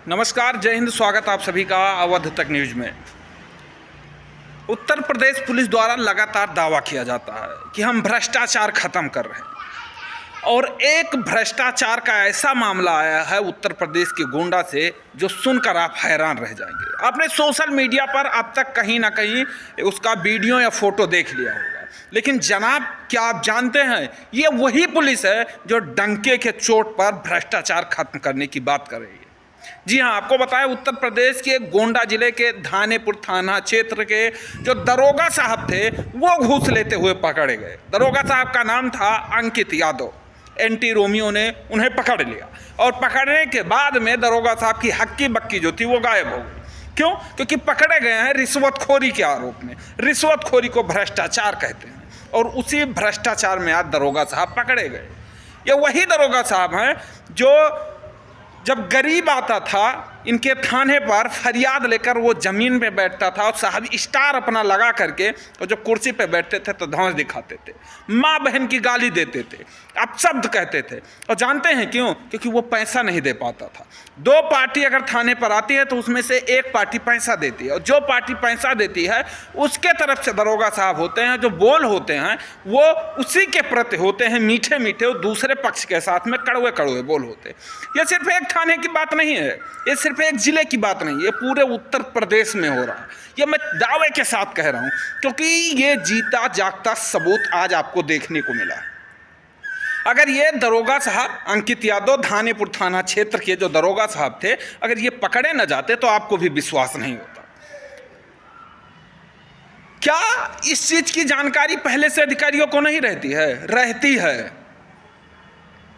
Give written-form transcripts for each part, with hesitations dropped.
नमस्कार, जय हिंद। स्वागत आप सभी का अवध तक न्यूज में। उत्तर प्रदेश पुलिस द्वारा लगातार दावा किया जाता है कि हम भ्रष्टाचार खत्म कर रहे हैं, और एक भ्रष्टाचार का ऐसा मामला आया है उत्तर प्रदेश के गोंडा से जो सुनकर आप हैरान रह जाएंगे। आपने सोशल मीडिया पर अब तक कहीं ना कहीं उसका वीडियो या फोटो देख लिया होगा, लेकिन जनाब, क्या आप जानते हैं ये वही पुलिस है जो डंके के चोट पर भ्रष्टाचार खत्म करने की बात कर रही है। जी हाँ, आपको बताया, उत्तर प्रदेश के गोंडा जिले के धानेपुर थाना क्षेत्र के जो दरोगा साहब थे वो घूस लेते हुए पकड़े गए। दरोगा साहब का नाम था अंकित यादव। एंटी रोमियो ने उन्हें पकड़ लिया, और पकड़ने के बाद में दरोगा साहब की हक्की बक्की जो थी वो गायब हो गई। क्यों? क्योंकि पकड़े गए हैं रिश्वतखोरी के आरोप में। रिश्वतखोरी को भ्रष्टाचार कहते हैं, और उसी भ्रष्टाचार में आज दरोगा साहब पकड़े गए। ये वही दरोगा साहब हैं जो जब गरीब आता था इनके थाने पर फरियाद लेकर वो ज़मीन पे बैठता था, और साहब स्टार अपना लगा करके और जब कुर्सी पे बैठते थे तो धौंस दिखाते थे, माँ बहन की गाली देते थे, अपशब्द कहते थे। और जानते हैं क्यों? क्योंकि वो पैसा नहीं दे पाता था। दो पार्टी अगर थाने पर आती है तो उसमें से एक पार्टी पैसा देती है, और जो पार्टी पैसा देती है उसके तरफ से दरोगा साहब होते हैं, जो बोल होते हैं वो उसी के प्रति होते हैं मीठे मीठे, और दूसरे पक्ष के साथ में कड़वे कड़वे बोल होते। ये सिर्फ एक थाने की बात नहीं है, ये सिर्फ एक जिले की बात नहीं, ये पूरे उत्तर प्रदेश में हो रहा है। ये मैं दावे के साथ कह रहा हूं, क्योंकि ये जीता जागता सबूत आज आपको देखने को मिला। अगर ये दरोगा साहब अंकित यादव धानेपुर थाना क्षेत्र के जो दरोगा साहब थे, अगर ये पकड़े न जाते तो आपको भी विश्वास नहीं होता। क्या इस चीज की जानकारी पहले से अधिकारियों को नहीं रहती है? रहती है।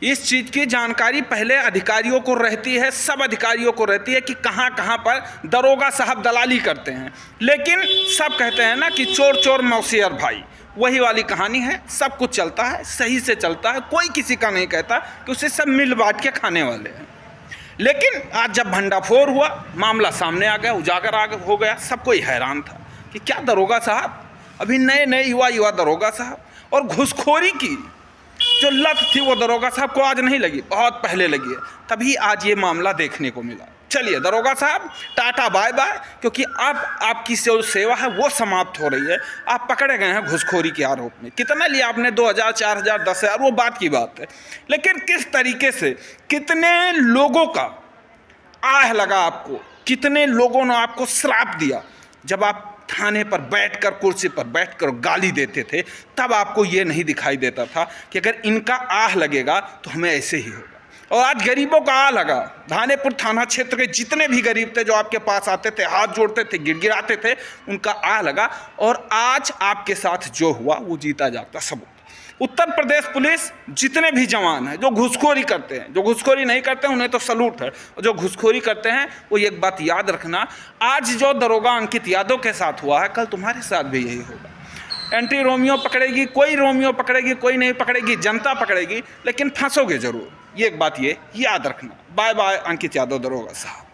इस चीज की जानकारी पहले अधिकारियों को रहती है, सब अधिकारियों को रहती है कि कहां कहां पर दरोगा साहब दलाली करते हैं। लेकिन सब कहते हैं ना कि चोर चोर मौसियर भाई, वही वाली कहानी है। सब कुछ चलता है, सही से चलता है, कोई किसी का नहीं कहता कि उसे सब मिल बांट के खाने वाले हैं। लेकिन आज जब भंडाफोड़ हुआ, मामला सामने आ गया, उजागर हो गया, सब कोई हैरान था कि क्या दरोगा साहब, अभी नए नए युवा दरोगा साहब, और घूसखोरी की जो लत थी वो दरोगा साहब को आज नहीं लगी, बहुत पहले लगी है, तभी आज ये मामला देखने को मिला। चलिए दरोगा साहब, टाटा बाय बाय, क्योंकि अब आपकी जो सेवा है वो समाप्त हो रही है। आप पकड़े गए हैं घूसखोरी के आरोप में। कितना लिया आपने? 2000, 4000, 10,000, वो बात की बात है, लेकिन किस तरीके से, कितने लोगों का आह लगा आपको, कितने लोगों ने आपको श्राप दिया जब आप थाने पर बैठकर, कुर्सी पर बैठकर गाली देते थे, तब आपको ये नहीं दिखाई देता था कि अगर इनका आह लगेगा तो हमें ऐसे ही होगा। और आज गरीबों का आह लगा। धानेपुर थाना क्षेत्र के जितने भी गरीब थे जो आपके पास आते थे, हाथ जोड़ते थे, गिड़गिड़ाते थे, उनका आह लगा। और आज आपके साथ जो हुआ वो जीता जागता सबूत। उत्तर प्रदेश पुलिस जितने भी जवान हैं जो घूसखोरी करते हैं, जो घूसखोरी नहीं करते हैं उन्हें तो सलूट है, और जो घूसखोरी करते हैं वो एक बात याद रखना, आज जो दरोगा अंकित यादव के साथ हुआ है, कल तुम्हारे साथ भी यही होगा। एंटी रोमियो पकड़ेगी, कोई रोमियो पकड़ेगी, कोई नहीं पकड़ेगी, जनता पकड़ेगी, लेकिन फंसोगे जरूर। ये एक बात ये याद रखना। बाय बाय अंकित यादव दरोगा साहब।